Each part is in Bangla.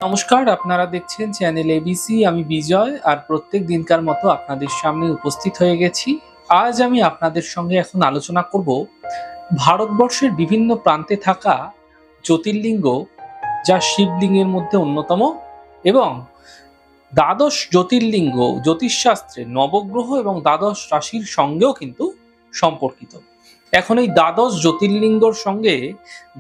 নমস্কার, আপনারা দেখছেন চ্যানেল এবিসি। আমি বিজয়, আর প্রত্যেক দিনকার মতো আপনাদের সামনে উপস্থিত হয়ে গেছি। আজ আমি আপনাদের সঙ্গে এখন আলোচনা করব ভারতবর্ষের বিভিন্ন প্রান্তে থাকা জ্যোতির্লিঙ্গ, যা শিবলিঙ্গের মধ্যে অন্যতম, এবং দ্বাদশ জ্যোতির্লিঙ্গ জ্যোতিষশাস্ত্রে নবগ্রহ এবং দ্বাদশ রাশির সঙ্গেও কিন্তু সম্পর্কিত। এখন এই দ্বাদশ জ্যোতির্লিঙ্গর সঙ্গে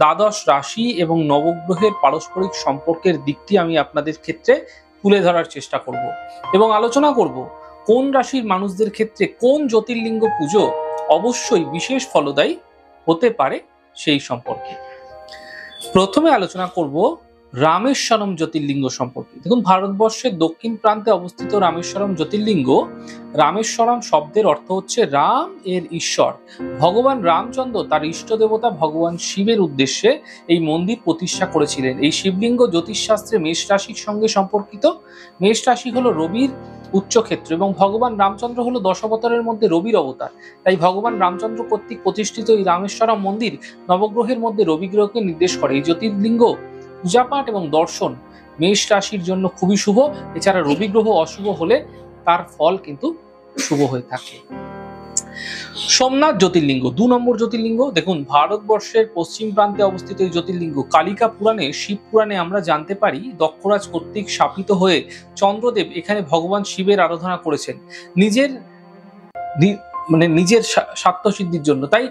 দ্বাদশ রাশি এবং নবগ্রহের পারস্পরিক সম্পর্কের দিকটি আমি আপনাদের ক্ষেত্রে তুলে ধরার চেষ্টা করব এবং আলোচনা করব কোন রাশির মানুষদের ক্ষেত্রে কোন জ্যোতির্লিঙ্গ পুজো অবশ্যই বিশেষ ফলদায়ী হতে পারে সেই সম্পর্কে। প্রথমে আলোচনা করব রামেশ্বরম জ্যোতির্লিঙ্গ সম্পর্কে। দেখুন, ভারতবর্ষের দক্ষিণ প্রান্তে অবস্থিত রামেশ্বরম জ্যোতির্লিঙ্গ। রামেশ্বরম শব্দের অর্থ হচ্ছে রাম এর ঈশ্বর। ভগবান রামচন্দ্র তার ইষ্ট দেবতা ভগবান শিবের উদ্দেশ্যে এই মন্দির প্রতিষ্ঠা করেছিলেন। এই শিবলিঙ্গ জ্যোতিষশাস্ত্রে মেষ রাশির সঙ্গে সম্পর্কিত। মেষ রাশি হলো রবির উচ্চক্ষেত্র এবং ভগবান রামচন্দ্র হলো দশাবতারের মধ্যে রবির অবতার। তাই ভগবান রামচন্দ্র কর্তৃক প্রতিষ্ঠিত এই রামেশ্বরম মন্দির নবগ্রহের মধ্যে রবি গ্রহকে নির্দেশ করে। এই জ্যোতির্লিঙ্গ পূজাপাঠ এবং দর্শন মেষ রাশির জন্য খুবই শুভ। এছাড়া রবি গ্রহ অশুভ হলে তার ফল কিন্তু শুভ হয়ে থাকে। সোমনাথ জ্যোতির্লিঙ্গ ২ নম্বর জ্যোতির্লিঙ্গ। দেখুন, ভারতবর্ষের পশ্চিম প্রান্তে অবস্থিত এই জ্যোতির্লিঙ্গ। কালিকা পুরাণে, শিব পুরাণে আমরা জানতে পারি দক্ষরাজ কর্তৃক শাপিত হয়ে চন্দ্রদেব এখানে ভগবান শিবের আরাধনা করেছেন নিজের নিজের স্বার্থ সিদ্ধির জন্য। তাই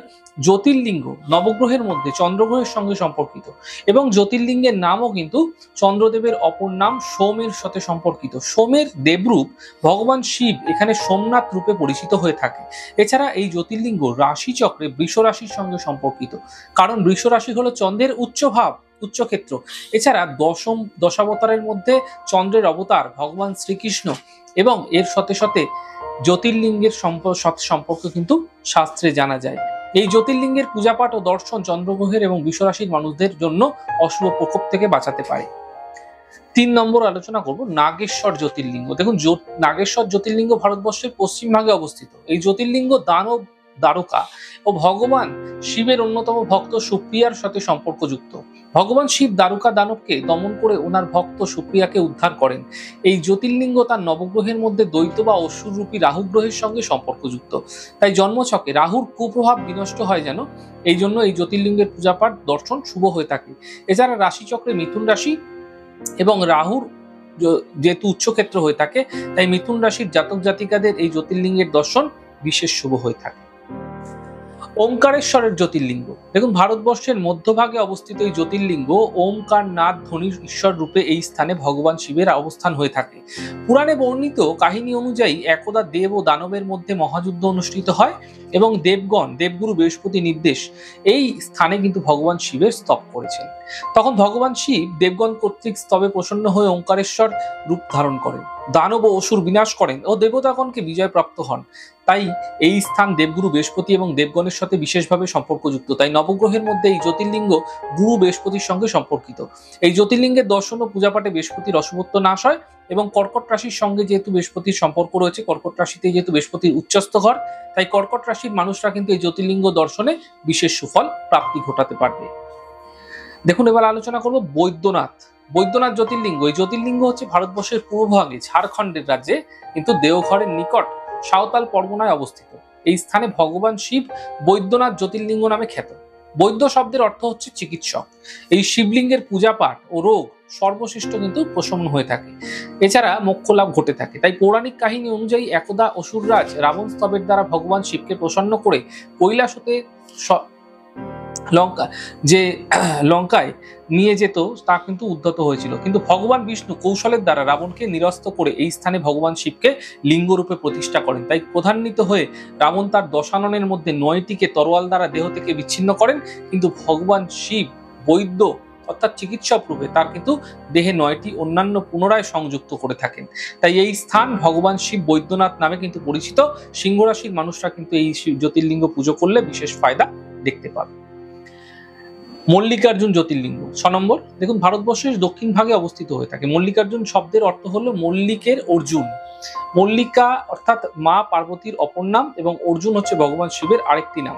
জ্যোতির্লিঙ্গ নবগ্রহের মধ্যে চন্দ্রগ্রহের সঙ্গে সম্পর্কিত এবং জ্যোতির্লিঙ্গের নামও কিন্তু চন্দ্রদেবের অপর নাম সোমের সাথে সম্পর্কিত। সোমের দেবরূপ ভগবান শিব এখানে সোমনাথ রূপে পরিচিত হয়ে থাকে। এছাড়া এই জ্যোতির্লিঙ্গ রাশিচক্রে বৃষ রাশির সঙ্গে সম্পর্কিত, কারণ বৃষ রাশি হলো চন্দ্রের উচ্চভাব, উচ্চক্ষেত্র। এছাড়া দশাবতারের মধ্যে চন্দ্রের অবতার ভগবান শ্রীকৃষ্ণ এবং এর সাথে সাথে জ্যোতির্লিঙ্গের সম্পর্ক কিন্তু শাস্ত্রে জানা যায়। এই জ্যোতির্লিঙ্গের পূজাপাঠ ও দর্শন চন্দ্রগ্রহের এবং বিশ্বরাশির মানুষদের জন্য অশুভ প্রকোপ থেকে বাঁচাতে পারে। ৩ নম্বর আলোচনা করব নাগেশ্বর জ্যোতির্লিঙ্গ। দেখুন, নাগেশ্বর জ্যোতির্লিঙ্গ ভারতবর্ষের পশ্চিম ভাগে অবস্থিত। এই জ্যোতির্লিঙ্গ দানব দ্বারকা ও ভগবান শিবের অন্যতম ভক্ত সুপ্রিয়ার সাথে সম্পর্কযুক্ত। ভগবান শিব দ্বারকা দানবকে দমন করে ওনার ভক্ত সুপ্রিয়াকে উদ্ধার করেন। এই জ্যোতির্লিঙ্গ তার নবগ্রহের মধ্যে দ্বৈত বা অসুররূপী রাহু গ্রহের সঙ্গে সম্পর্কযুক্ত। তাই জন্মছকে রাহুর কুপ্রভাব বিনষ্ট হয় যেন, এই জন্য এই জ্যোতির্লিঙ্গের পূজাপাঠ দর্শন শুভ হয়ে থাকে। এছাড়া রাশিচক্রে মিথুন রাশি এবং রাহুর যেহেতু উচ্চক্ষেত্র হয়ে থাকে, তাই মিথুন রাশির জাতক জাতিকাদের এই জ্যোতির্লিঙ্গের দর্শন বিশেষ শুভ হয়ে থাকে। ওমকারেশ্বরের জ্যোতির্লিঙ্গ। দেখুন, ভারতবর্ষের মধ্যভাগে অবস্থিত এই জ্যোতির্লিঙ্গ ওমকার নাথ ধ্বনির ঈশ্বর রূপে এই স্থানে ভগবান শিবের অবস্থান হয়ে থাকে। পুরাণে বর্ণিত কাহিনী অনুযায়ী একদা দেব ও দানবের মধ্যে মহাযুদ্ধ অনুষ্ঠিত হয় এবং দেবগুরু বৃহস্পতি নির্দেশ এই স্থানে কিন্তু ভগবান শিবের স্তব করেছেন। তখন ভগবান শিব দেবগণ কর্তৃক স্তবে প্রসন্ন হয়ে ওমকারেশ্বর রূপ ধারণ করেন, দানব ও অসুর বিনাশ করেন ও দেবতাগণকে বিজয় প্রাপ্ত হন। তাই এই স্থান দেবগুরু বৃহস্পতি এবং দেবগণের সাথে বিশেষভাবে সম্পর্কযুক্ত। তাই নবগ্রহের মধ্যে এই জ্যোতির্লিঙ্গ গুরু বৃহস্পতির সঙ্গে সম্পর্কিত। এই জ্যোতির্লিঙ্গের দর্শন ও পূজাপাঠে বৃহস্পতির অশুভত্ব নাশ হয় এবং কর্কট রাশির সঙ্গে যেহেতু বৃহস্পতির সম্পর্ক রয়েছে, কর্কট রাশিতে যেহেতু বৃহস্পতির উচ্চস্থ ঘর, তাই কর্কট রাশির মানুষরা কিন্তু এই জ্যোতির্লিঙ্গ দর্শনে বিশেষ সুফল প্রাপ্তি ঘটাতে পারবে। দেখুন, এবার আলোচনা করব বৈদ্যনাথ জ্যোতির্লিঙ্গ। এই জ্যোতির্লিঙ্গ হচ্ছে ভারতবর্ষের পূর্বভাগে ঝাড়খণ্ডের রাজ্যে কিন্তু দেওঘরের নিকট সাঁওতাল পরগনায় অবস্থিত। এই স্থানে ভগবান শিব বৈদ্যনাথ জ্যোতির্লিঙ্গ নামে খ্যাত। বৈদ্য শব্দের অর্থ হচ্ছে চিকিৎসক। এই শিবলিঙ্গের পূজাপাঠ ও রোগ সর্বশ্রেষ্ঠ কিন্তু প্রশমন হয়ে থাকে। এছাড়া মোক্ষ লাভ ঘটে থাকে। তাই পৌরাণিক কাহিনী অনুযায়ী একদা অসুররাজ রাবণ স্তবের দ্বারা ভগবান শিবকে প্রসন্ন করে কৈলাস হতে লঙ্কায় নিয়ে যেত, তা কিন্তু উদ্ধত হয়েছিল। কিন্তু ভগবান বিষ্ণু কৌশলের দ্বারা রাবণকে নিরস্ত করে এই স্থানে ভগবান শিবকে লিঙ্গরূপে প্রতিষ্ঠা করেন। তাই ক্রোধান্বিত হয়ে রাবণ তার দশাননের মধ্যে ৯টিকে তরোয়াল দ্বারা দেহ থেকে বিচ্ছিন্ন করেন। কিন্তু ভগবান শিব বৈদ্য অর্থাৎ চিকিৎসক রূপে তার কিন্তু দেহে ৯টি অন্যান্য পুনরায় সংযুক্ত করে থাকেন। তাই এই স্থান ভগবান শিব বৈদ্যনাথ নামে কিন্তু পরিচিত। সিংহ রাশির মানুষরা কিন্তু এই জ্যোতির্লিঙ্গ পুজো করলে বিশেষ ফায়দা দেখতে পাবে। মল্লিকার্জুন জ্যোতির্লিঙ্গ ৬ নম্বর। দেখুন, ভারতবর্ষের দক্ষিণ ভাগে অবস্থিত হয়ে থাকে। মল্লিকার্জুন শব্দের অর্থ হলো মল্লিকের অর্জুন। মল্লিকা অর্থাৎ মা পার্বতীর অপর নাম এবং অর্জুন হচ্ছে ভগবান শিবের আরেকটি নাম।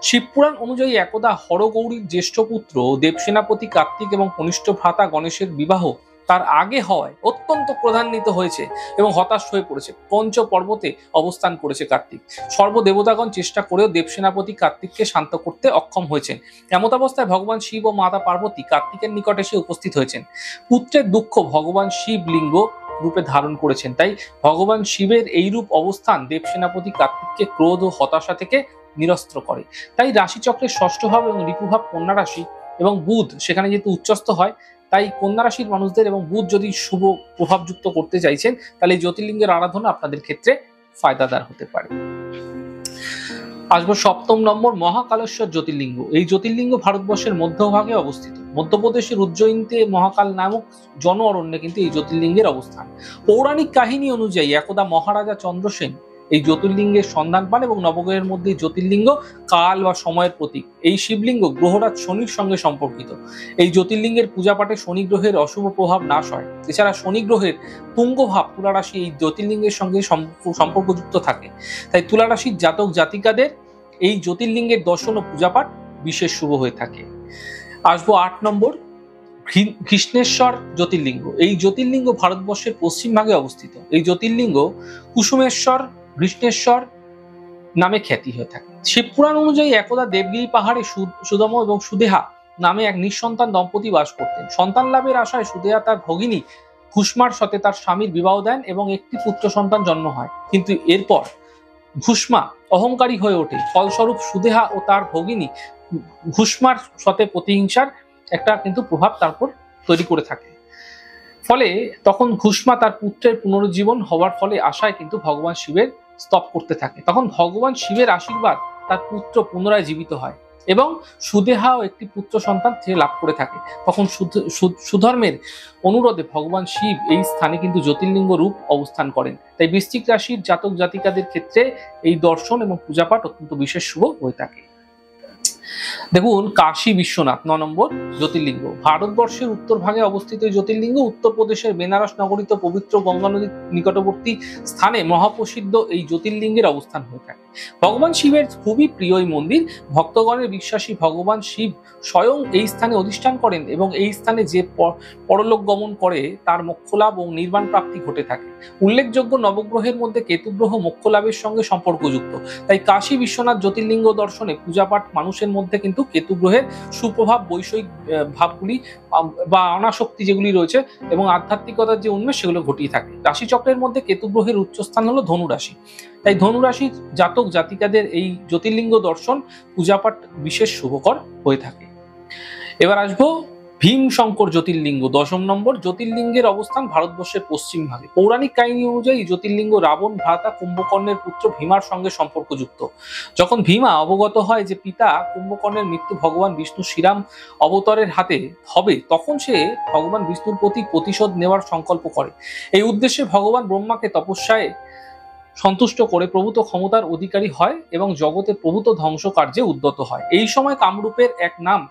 শিবপুরাণ অনুযায়ী একদা হরগৌরীর জ্যেষ্ঠ পুত্র দেবসেনাপতি কার্তিক এবং কনিষ্ঠ ভ্রাতা গণেশের বিবাহ তার আগে হওয়ায় অত্যন্ত ক্রোধান্বিত হয়েছে এবং হতাশ হয়ে পড়েছে। পঞ্চ পর্বতে অবস্থান করেছে কার্তিক। সর্বদেবতাগণ চেষ্টা করেও দেবসেনাপতি কার্তিককে শান্ত করতে অক্ষম হয়েছেন। এমতাবস্থায় ভগবান শিব ও মাতা পার্বতী কার্তিকের নিকটে এসে উপস্থিত হয়েছেন। পুত্রের দুঃখ ভগবান শিব লিঙ্গ রূপে ধারণ করেছেন। তাই ভগবান শিবের এই রূপ অবস্থান দেবসেনাপতি কার্তিককে ক্রোধ ও হতাশা থেকে নিরস্ত্র করে। তাই রাশিচক্রের ষষ্ঠ ভাব এবং রিপুভাব কন্যা রাশি এবং বুধ সেখানে যেহেতু উচ্চস্থ হয়, তাই কন্যা রাশির মানুষদের এবং বুধ যদি শুভ প্রভাবযুক্ত করতে চাইছেন তাহলে এই জ্যোতির্লিঙ্গের আরাধনা আপনাদের ক্ষেত্রে ফায়দাদার হতে পারে। আসবো 7ম নম্বর মহাকালেশ্বর জ্যোতির্লিঙ্গ। এই জ্যোতির্লিঙ্গ ভারতবর্ষের মধ্যভাগে অবস্থিত। মধ্যপ্রদেশের উজ্জয়িনীতে মহাকাল নামক জন অরণ্যে কিন্তু এই জ্যোতির্লিঙ্গের অবস্থান। পৌরাণিক কাহিনী অনুযায়ী একদা মহারাজা চন্দ্রসেন এই জ্যোতির্লিঙ্গের সন্ধান পান এবং নবগ্রহের মধ্যে জ্যোতির্লিঙ্গ কাল বা সময়ের প্রতীক। এই শিবলিঙ্গ গ্রহরাজ শনির সঙ্গে সম্পর্কিত। এই জ্যোতির্লিঙ্গের পূজা পাঠে শনি গ্রহের অশুভ প্রভাব নাশ হয়। এছাড়া শনি গ্রহের তুঙ্গ ভাব তুলা রাশি এই জ্যোতির্লিঙ্গের সঙ্গে সম্পর্কযুক্ত থাকে। তাই তুলা রাশির জাতক জাতিকাদের এই জ্যোতির্লিঙ্গের দর্শন ও পূজাপাঠ বিশেষ শুভ হয়ে থাকে। আসবো 8 নম্বর কৃষ্ণেশ্বর জ্যোতির্লিঙ্গ। এই জ্যোতির্লিঙ্গ ভারতবর্ষের পশ্চিম ভাগে অবস্থিত। এই জ্যোতির্লিঙ্গ কুসুমেশ্বর, কৃষ্ণেশ্বর নামে খ্যাতি হয়ে থাকে। শিবপুরাণ অনুযায়ী একদা দেবগিরি পাহাড়ে সুদম এবং সুদেহা নামে এক নিঃসন্তান দম্পতি বাস করতেন। সন্তান লাভের আশায় সুদেহা তার ভগিনী ঘুষ্মার সাথে তার স্বামীর বিবাহ দেন এবং একটি পুত্র সন্তান জন্ম হয়। কিন্তু এরপর ঘুষ্মা অহংকারী হয়ে ওঠে। ফলস্বরূপ সুদেহা ও তার ভগিনী ঘুষ্মার সাথে প্রতিহিংসার একটা কিন্তু প্রভাব তারপর তৈরি করে থাকে। ফলে তখন ঘুষ্মা তার পুত্রের পুনরুজ্জীবন হওয়ার ফলে আশায় কিন্তু ভগবান শিবের স্তব করতে থাকে। তখন ভগবান শিবের আশীর্বাদ তার পুত্র পুনরায় জীবিত হয় এবং সুদেহাও একটি পুত্র সন্তান সে লাভ করে থাকে। তখন সুধর্মের অনুরোধে ভগবান শিব এই স্থানে কিন্তু জ্যোতির্লিঙ্গ রূপ অবস্থান করেন। তাই বৃশ্চিক রাশির জাতক জাতিকাদের ক্ষেত্রে এই দর্শন এবং পূজাপাঠ অত্যন্ত বিশেষ শুভ হয়ে থাকে। দেখুন কাশী বিশ্বনাথ 9 নম্বর জ্যোতির্লিঙ্গ। ভারতবর্ষের উত্তর ভাগে অবস্থিত এই জ্যোতির্লিঙ্গ উত্তরপ্রদেশের বেনারস নগরীতে পবিত্র গঙ্গা নদীর নিকটবর্তী স্থানে মহাপ্রসিদ্ধ এই জ্যোতির্লিঙ্গের অবস্থান হয়ে থাকে। ভগবান শিবের খুবই প্রিয় এই মন্দির। ভক্তগণের বিশ্বাসী ভগবান শিব স্বয়ং এই স্থানে অধিষ্ঠান করেন এবং এই স্থানে যে পরলোক গমন করে তার মোক্ষলাভ ও নির্বাণ প্রাপ্তি ঘটে থাকে। উল্লেখযোগ্য নবগ্রহের মধ্যে কেতু গ্রহ মোক্ষলাভের সঙ্গে সম্পর্কযুক্ত। তাই কাশী বিশ্বনাথ জ্যোতির্লিঙ্গ দর্শনে পূজাপাঠ মানুষের মধ্যে কিন্তু কেতু গ্রহের সুপ্রভাব, বৈষয়িক ভাবগুলি বা অনাসক্তি যেগুলি রয়েছে এবং আধ্যাত্মিকতার যে উন্মেষ সেগুলো ঘটিয়ে থাকে। রাশিচক্রের মধ্যে কেতু গ্রহের উচ্চস্থান হলো ধনু রাশি। তাই ধনু রাশির জাতক জাতিকাদের এই জ্যোতির্লিঙ্গ দর্শন পূজাপাঠ বিশেষ শুভকর হয়ে থাকে। এবার আসবো ভীমশঙ্কর জ্যোতির্লিঙ্গ 10ম নম্বর। জ্যোতির্লিঙ্গের অবস্থান ভারতবর্ষের পশ্চিম ভাগে। পৌরাণিক কাহিনী অনুযায়ী জ্যোতির্লিঙ্গ রাবণ ভ্রাতা কুম্ভকর্ণের পুত্র ভীমার সঙ্গে সম্পর্কযুক্ত। যখন ভীমা অবগত হয় যে পিতা কুম্ভকর্ণের মৃত্যু ভগবান বিষ্ণু শ্রীরাম অবতারের হাতে হবে, তখন সে ভগবান বিষ্ণুর প্রতি প্রতিশোধ নেওয়ার সংকল্প করে। এই উদ্দেশ্যে ভগবান ব্রহ্মাকে তপস্যায় সন্তুষ্ট করে প্রভূত ক্ষমতার অধিকারী হয় এবং জগতে প্রভূত ধ্বংস কার্যে উদ্যত হয়। এই সময় কামরূপের এক নাম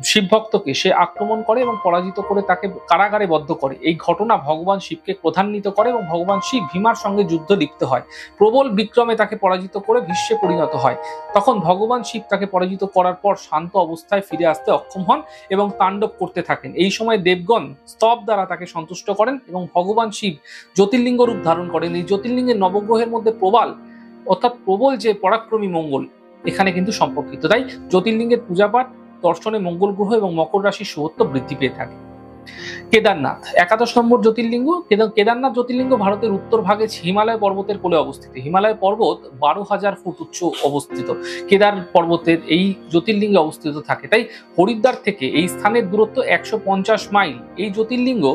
শিবভক্তকে সে আক্রমণ করে এবং পরাজিত করে তাকে কারাগারে বদ্ধ করে। এই ঘটনা ভগবান শিবকে ক্রোধান্বিত করে এবং ভগবান শিব ভীমার সঙ্গে যুদ্ধ লিপ্ত হয়। প্রবল বিক্রমে তাকে পরাজিত করে ভীষ্মে পরিণত হয়। তখন ভগবান শিব তাকে পরাজিত করার পর শান্ত অবস্থায় ফিরে আসতে অক্ষম হন এবং তাণ্ডব করতে থাকেন। এই সময় দেবগণ স্তব দ্বারা তাকে সন্তুষ্ট করেন এবং ভগবান শিব জ্যোতির্লিঙ্গ রূপ ধারণ করেন। এই জ্যোতির্লিঙ্গের নবগ্রহের মধ্যে প্রবল যে পরাক্রমী মঙ্গল এখানে কিন্তু সম্পর্কিত। তাই জ্যোতির্লিঙ্গের পূজাপাঠ দর্শনে মঙ্গল গ্রহ এবং মকর রাশির শুভত্ব বৃদ্ধি পেয়ে থাকে। কেদারনাথ 11 নম্বর জ্যোতির্লিঙ্গ। কেদারনাথ জ্যোতির্লিঙ্গ ভারতের উত্তর ভাগে হিমালয় পর্বতের কোলে অবস্থিত। হিমালয় পর্বত 12,000 ফুট উচ্চ অবস্থিত। কেদার পর্বতের এই জ্যোতির্লিঙ্গে অবস্থিত থাকে। তাই হরিদ্বার থেকে এই স্থানের দূরত্ব 150 মাইল। এই জ্যোতির্লিঙ্গ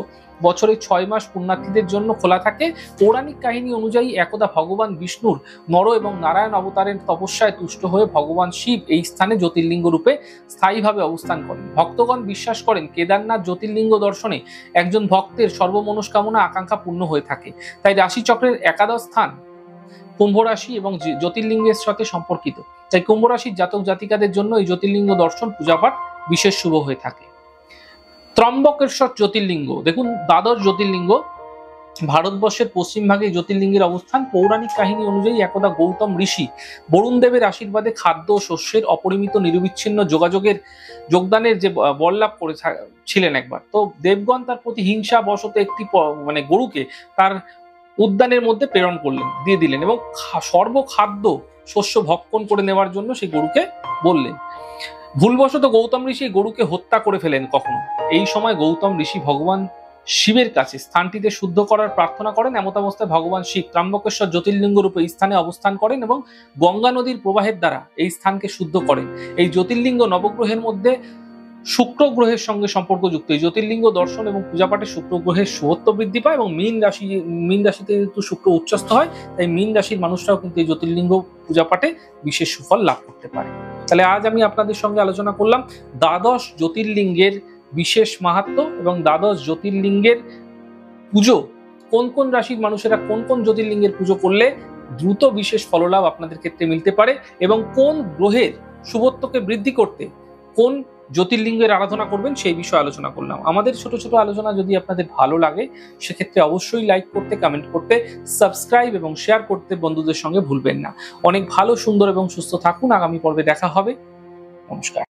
বছরে 6 মাস পুণ্যার্থীদের জন্য খোলা থাকে। পৌরাণিক কাহিনী অনুযায়ী একদা ভগবান বিষ্ণুর নর এবং নারায়ণ অবতারের তপস্যায় তুষ্ট হয়ে ভগবান শিব এই স্থানে জ্যোতির্লিঙ্গ রূপে স্থায়ীভাবে অবস্থান করেন। ভক্তগণ বিশ্বাস করেন কেদারনাথ জ্যোতির্লিঙ্গ দর্শনে একজন ভক্তের সর্বমনস্কামনা আকাঙ্ক্ষা পূর্ণ হয়ে থাকে। তাই রাশিচক্রের একাদশ স্থান কুম্ভ রাশি এবং জ্যোতির্লিঙ্গের সাথে সম্পর্কিত। তাই কুম্ভ রাশির জাতক জাতিকাদের জন্য এই জ্যোতির্লিঙ্গ দর্শন পূজাপাঠ বিশেষ শুভ হয়ে থাকে। ত্রম্বকেশ্বর জ্যোতির্লিঙ্গ দেখুন দ্বাদশ জ্যোতির্লিঙ্গ ভারতবর্ষের পশ্চিমভাগে জ্যোতির্লিঙ্গের অবস্থান। পৌরাণিক কাহিনী অনুযায়ী একদা গৌতম ঋষি বরুণ দেবের আশীর্বাদে খাদ্য ও শস্যের অপরিমিত নিরবিচ্ছিন্ন যোগদানের যে বর লাভ করে ছিলেন একবার, তো দেবগণ তার প্রতি হিংসা বশত একটি মানে গরুকে তার উদ্যানের মধ্যে প্রেরণ করলেন, দিয়ে দিলেন এবং সর্বখাদ্য শস্য ভক্ষণ করে নেওয়ার জন্য সেই গরুকে বললেন। ভুলবশত গৌতম ঋষি গরুকে হত্যা করে ফেলেন কখনো। এই সময় গৌতম ঋষি ভগবান শিবের কাছে স্থানটিতে শুদ্ধ করার প্রার্থনা করেন। এমত অবস্থায় ভগবান শিব ত্র্যম্বকেশ্বর জ্যোতির্লিঙ্গ রূপে এই স্থানে অবস্থান করেন এবং গঙ্গা নদীর প্রবাহের দ্বারা এই স্থানকে শুদ্ধ করেন। এই জ্যোতির্লিঙ্গ নবগ্রহের মধ্যে শুক্র গ্রহের সঙ্গে সম্পর্কযুক্ত। এই জ্যোতির্লিঙ্গ দর্শন এবং পূজাপাঠে শুক্র গ্রহের শুভত্ব বৃদ্ধি পায় এবং মীন রাশিতে যেহেতু শুক্র উচ্চস্থ হয়, তাই মীন রাশির মানুষরাও কিন্তু এই জ্যোতির্লিঙ্গ পূজাপাঠে বিশেষ সুফল লাভ করতে পারে। তাহলে আজ আমি আপনাদের সঙ্গে আলোচনা করলাম দ্বাদশ জ্যোতির্লিঙ্গের বিশেষ মাহাত্ম্য এবং দ্বাদশ জ্যোতির্লিঙ্গের পুজো, কোন কোন রাশির মানুষেরা কোন কোন জ্যোতির্লিঙ্গের পুজো করলে দ্রুত বিশেষ ফললাভ আপনাদের ক্ষেত্রে মিলতে পারে এবং কোন গ্রহের শুভত্বকে বৃদ্ধি করতে কোন জ্যোতির্লিঙ্গের আরাধনা করবেন সেই বিষয়ে আলোচনা করলাম। আমাদের ছোট ছোট আলোচনা যদি আপনাদের ভালো লাগে সেক্ষেত্রে অবশ্যই লাইক করতে, কমেন্ট করতে, সাবস্ক্রাইব এবং শেয়ার করতে বন্ধুদের সঙ্গে ভুলবেন না। অনেক ভালো, সুন্দর এবং সুস্থ থাকুন। আগামী পর্বে দেখা হবে। নমস্কার।